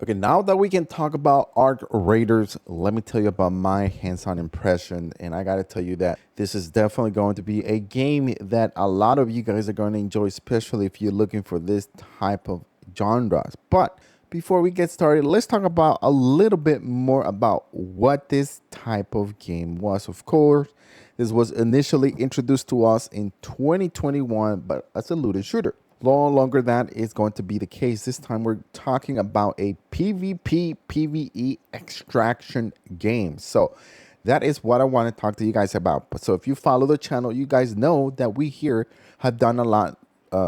Okay, now that we can talk about Arc Raiders, let me tell you about my hands-on impression. And I gotta tell you that this is definitely going to be a game that a lot of you guys are going to enjoy, especially if you're looking for this type of genres. But before we get started, let's talk about a little bit more about what this type of game was. Of course, this was initially introduced to us in 2021, but as a looter shooter. No longer that is going to be the case. This time we're talking about a PvP-PVE extraction game. So that is what I want to talk to you guys about. So if you follow the channel, you guys know that we here have done a lot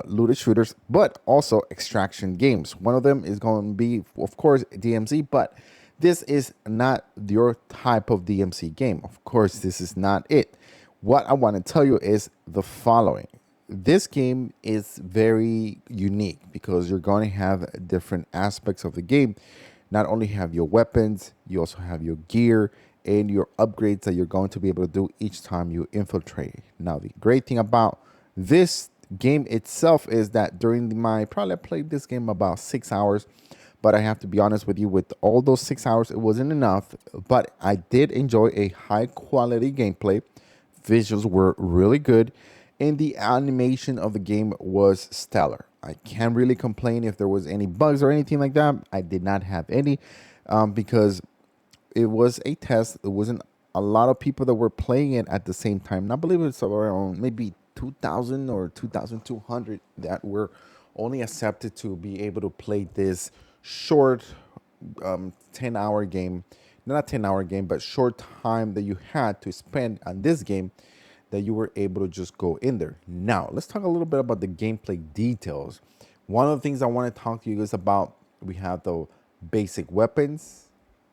looted shooters, but also extraction games. One of them is going to be, of course, DMZ, but this is not your type of DMC game. Of course, this is not it. What I want to tell you is the following. This game is very unique because you're going to have different aspects of the game. Not only have your weapons, you also have your gear and your upgrades that you're going to be able to do each time you infiltrate. Now, the great thing about this game itself is that during my probably played this game about 6 hours, but I have to be honest with you, with all those 6 hours, it wasn't enough. But I did enjoy a high quality gameplay. Visuals were really good, and the animation of the game was stellar. I can't really complain if there was any bugs or anything like that. I did not have any because it was a test. It wasn't a lot of people that were playing it at the same time. And I believe it's around maybe 2,000 or 2,200 that were only accepted to be able to play this short 10-hour game. Not a 10-hour game, but short time that you had to spend on this game that you were able to just go in there. Now, let's talk a little bit about the gameplay details. One of the things I want to talk to you guys about, we have the basic weapons,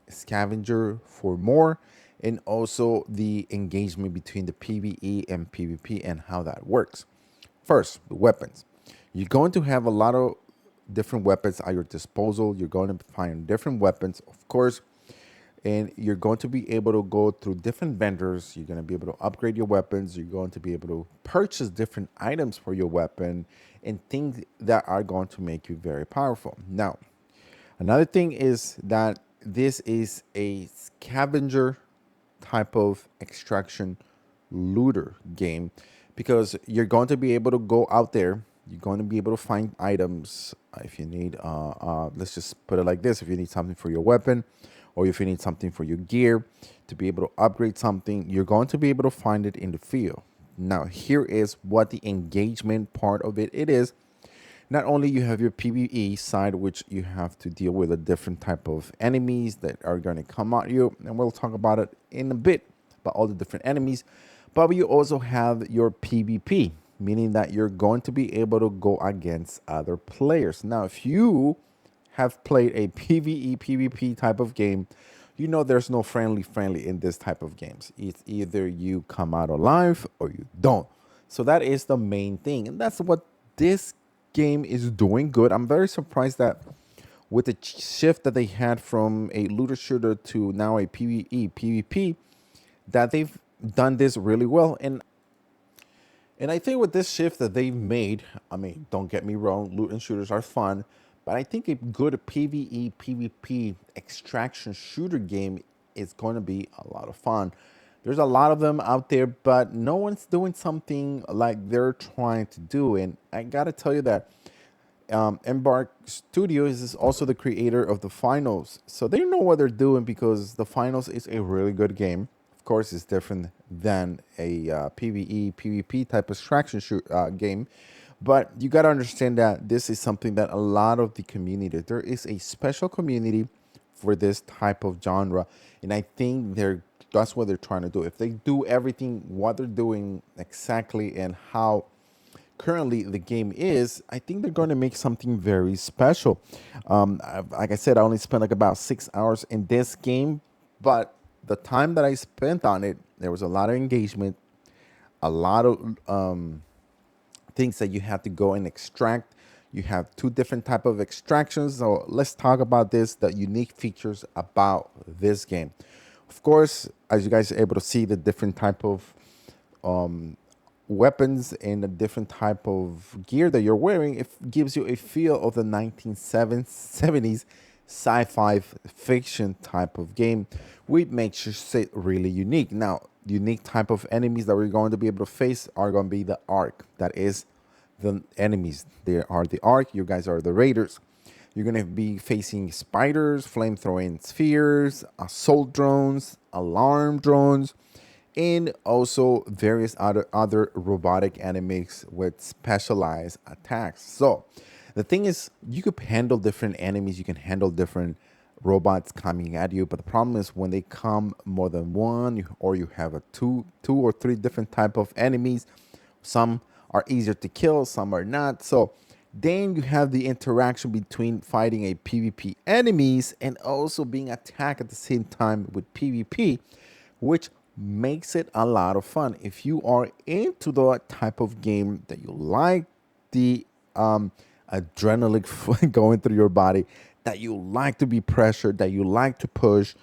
scavenger for more, and also the engagement between the PvE and PvP and how that works. First, the weapons. You're going to have a lot of different weapons at your disposal. You're going to find different weapons, of course, and you're going to be able to go through different vendors. You're going to be able to upgrade your weapons. You're going to be able to purchase different items for your weapon and things that are going to make you very powerful. Now, another thing is that this is a scavenger type of extraction looter game because you're going to be able to go out there. You're going to be able to find items if you need, let's just put it like this. If you need something for your weapon or if you need something for your gear to be able to upgrade something, you're going to be able to find it in the field. Now, here is what the engagement part of it is. Not only you have your PvE side, which you have to deal with a different type of enemies that are going to come at you, and we'll talk about it in a bit about all the different enemies, but you also have your PvP, meaning that you're going to be able to go against other players. Now, if you have played a PvE PvP type of game, you know there's no friendly in this type of games. It's either you come out alive or you don't. So that is the main thing, and that's what this game is doing good. I'm very surprised that with the shift that they had from a looter shooter to now a PvE PvP, that they've done this really well. And I think with this shift that they've made, I mean, don't get me wrong, loot and shooters are fun, but I think a good PvE PvP extraction shooter game is going to be a lot of fun. There's a lot of them out there, but no one's doing something like they're trying to do. And I gotta tell you that Embark Studios is also the creator of the Finals, so they know what they're doing because the Finals is a really good game. Of course, it's different than a PVE PvP type of extraction game, but you got to understand that this is something that a lot of the community, there is a special community for this type of genre, and I think that's what they're trying to do. If they do everything what they're doing exactly and how currently the game is, I think they're going to make something very special. Like I said, I only spent like about 6 hours in this game, but the time that I spent on it, there was a lot of engagement, a lot of things that you have to go and extract. You have two different type of extractions. So let's talk about this, the unique features about this game. Of course, as you guys are able to see, the different type of weapons and the different type of gear that you're wearing, it gives you a feel of the 1970s sci-fi fiction type of game, which makes it really unique. Now, unique type of enemies that we're going to be able to face are going to be the Ark. That is the enemies. They are the Ark. You guys are the Raiders. You're going to be facing spiders, flame-throwing spheres, assault drones, alarm drones, and also various other robotic enemies with specialized attacks. So the thing is, you could handle different enemies, you can handle different robots coming at you, but the problem is when they come more than one, or you have a two or three different type of enemies. Some are easier to kill, some are not. So then you have the interaction between fighting a PvP enemies and also being attacked at the same time with PvP, which makes it a lot of fun. If you are into the type of game that you like the adrenaline going through your body, that you like to be pressured, that you like to push,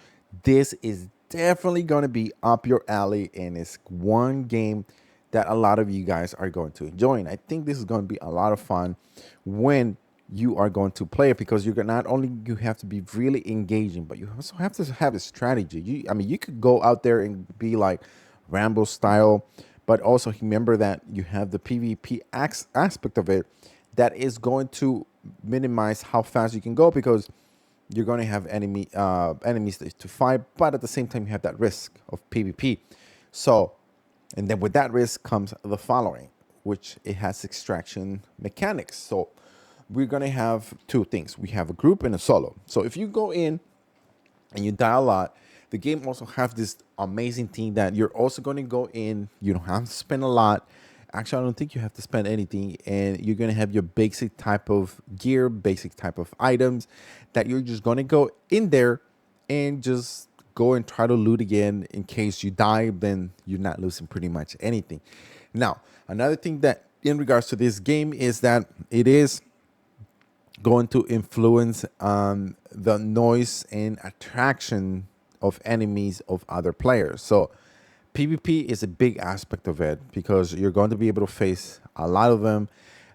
this is definitely going to be up your alley, and it's one game that a lot of you guys are going to enjoy. And I think this is going to be a lot of fun when you are going to play it, because you're not only you have to be really engaging, but you also have to have a strategy. I mean, you could go out there and be like Rambo style, but also remember that you have the PvP aspect of it that is going to minimize how fast you can go, because you're going to have enemies to fight, but at the same time you have that risk of PvP. So, and then with that risk comes the following, which it has extraction mechanics. So we're going to have two things. We have a group and a solo. So if you go in and you die a lot, the game also have this amazing thing that you're also going to go in. You don't have to spend a lot. Actually, I don't think you have to spend anything, and you're going to have your basic type of gear, basic type of items that you're just going to go in there and just go and try to loot again. In case you die, then you're not losing pretty much anything. Now, another thing that in regards to this game is that it is going to influence the noise and attraction of enemies of other players. So PvP is a big aspect of it, because you're going to be able to face a lot of them.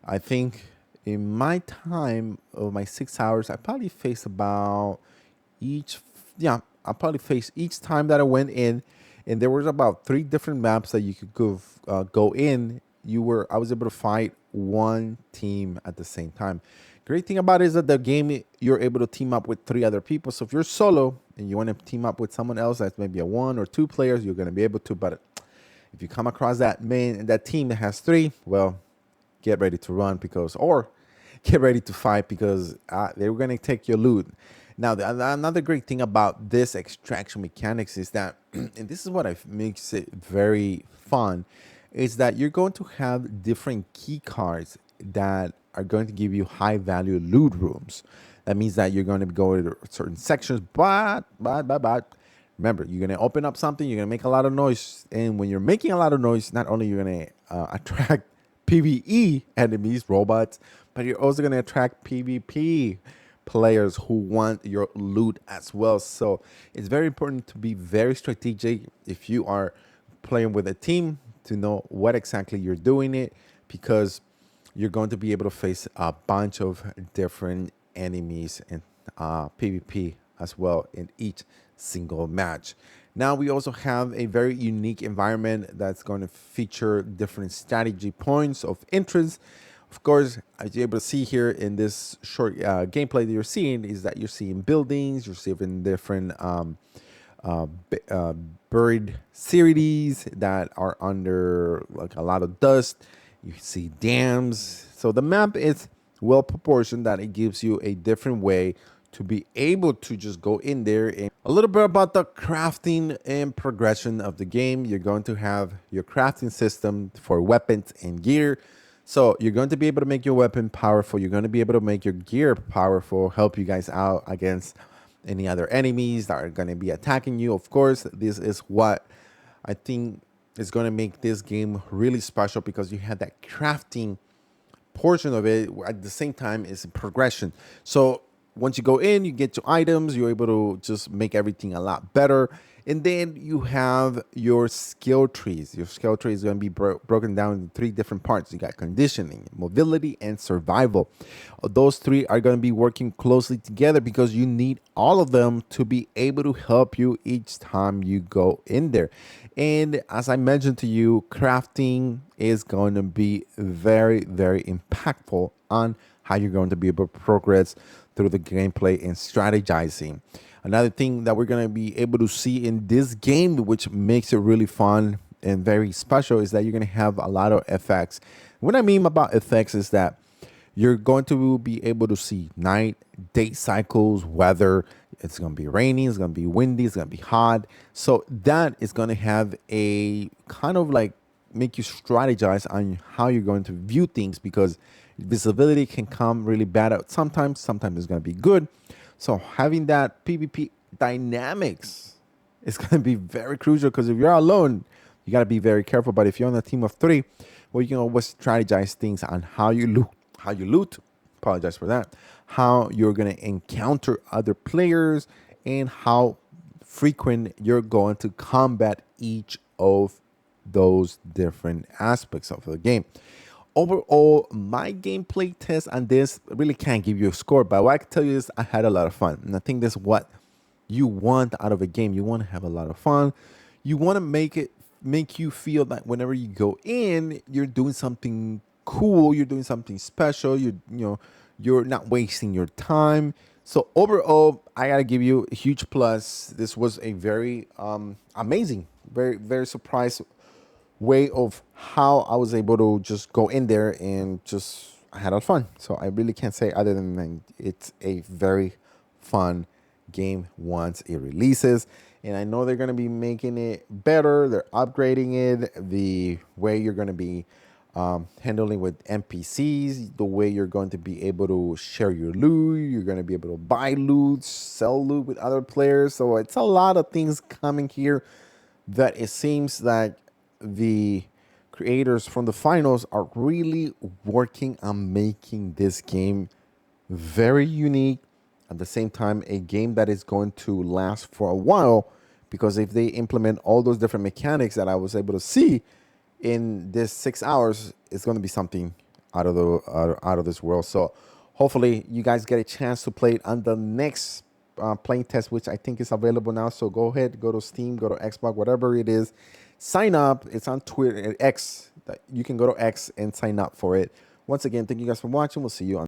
I think in my time of my 6 hours, I probably faced about each, yeah, I probably faced each time that I went in, and there was about 3 different maps that you could go in. I was able to fight one team at the same time. Great thing about it is that the game, you're able to team up with 3 other people. So if you're solo and you want to team up with someone else that's maybe a 1 or 2 players, you're going to be able to. But if you come across that team that has 3, well, get ready to run, or get ready to fight, because they're going to take your loot. Now, another great thing about this extraction mechanics is that, and this is what makes it very fun, is that you're going to have different key cards that are going to give you high value loot rooms. That means that you're going to go to certain sections, but remember, you're going to open up something, you're going to make a lot of noise. And when you're making a lot of noise, not only you're going to attract PvE enemies, robots, but you're also going to attract PvP players who want your loot as well. So it's very important to be very strategic if you are playing with a team, to know what exactly you're doing it, because you're going to be able to face a bunch of different enemies and PvP as well in each single match. Now we also have a very unique environment that's going to feature different strategy points of interest. Of course, as you're able to see here in this short gameplay that you're seeing, is that you're seeing buildings, you're seeing different buried cities that are under like a lot of dust. You see dams. So the map is well proportioned, that it gives you a different way to be able to just go in there. And a little bit about the crafting and progression of the game. You're going to have your crafting system for weapons and gear. So you're going to be able to make your weapon powerful. You're going to be able to make your gear powerful, help you guys out against any other enemies that are going to be attacking you. Of course, this is what I think is going to make this game really special, because you have that crafting portion of it at the same time is progression. So once you go in, you get your items, you're able to just make everything a lot better. And then you have your skill trees. Your skill tree is going to be broken down in three different parts. You got conditioning, mobility, and survival. Those three are going to be working closely together because you need all of them to be able to help you each time you go in there. And as I mentioned to you, crafting is going to be very, very impactful on how you're going to be able to progress through the gameplay and strategizing. Another thing that we're going to be able to see in this game, which makes it really fun and very special, is that you're going to have a lot of effects. What I mean about effects is that you're going to be able to see night, day cycles, weather. It's going to be rainy, it's going to be windy, it's going to be hot. So that is going to have a kind of like make you strategize on how you're going to view things, because visibility can come really bad at sometimes it's going to be good. So having that PvP dynamics is going to be very crucial, because if you're alone, you got to be very careful. But if you're on a team of three, well, you can always strategize things on how you loot. Apologize for that. How you're going to encounter other players and how frequent you're going to combat each of those different aspects of the game. Overall, my gameplay test on this really can't give you a score, but what I can tell you is I had a lot of fun. And I think that's what you want out of a game. You want to have a lot of fun. You want to make you feel that whenever you go in, you're doing something cool, you're doing something special, you're not wasting your time. So overall, I gotta give you a huge plus. This was a very amazing, very, very surprised way of how I was able to just go in there and just I had a lot of fun. So I really can't say other than it's a very fun game once it releases. And I know they're going to be making it better. They're upgrading it. The way you're going to be handling with NPCs, the way you're going to be able to share your loot. You're going to be able to buy loot, sell loot with other players. So it's a lot of things coming here that it seems like the creators from the finals are really working on making this game very unique, at the same time a game that is going to last for a while, because if they implement all those different mechanics that I was able to see in this 6 hours, it's going to be something out of this world. So hopefully you guys get a chance to play it on the next playing test, which I think is available now. So go ahead, go to Steam, go to Xbox, whatever it is, sign up. It's on Twitter, X. You can go to X and sign up for it. Once again, thank you guys for watching. We'll see you on